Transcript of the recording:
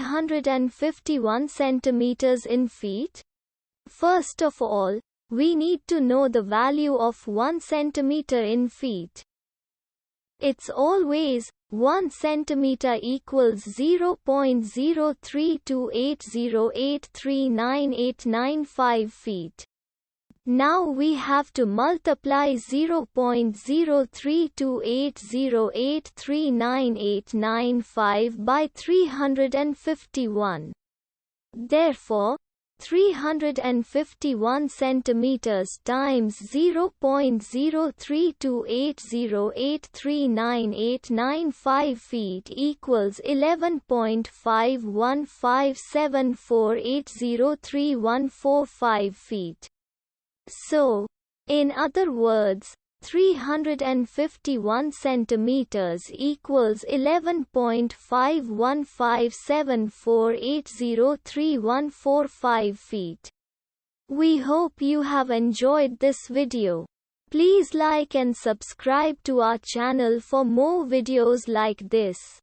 351 centimeters in feet? First of all, we need to know the value of 1 centimeter in feet. It's always 1 centimeter equals 0.03280839895 feet. Now we have to multiply 0.03280839895 by 351. Therefore, 351 centimeters times 0.03280839895 feet equals 11.5157480314 feet. So, in other words, 351 centimeters equals 11.5157480314 feet. We hope you have enjoyed this video. Please like and subscribe to our channel for more videos like this.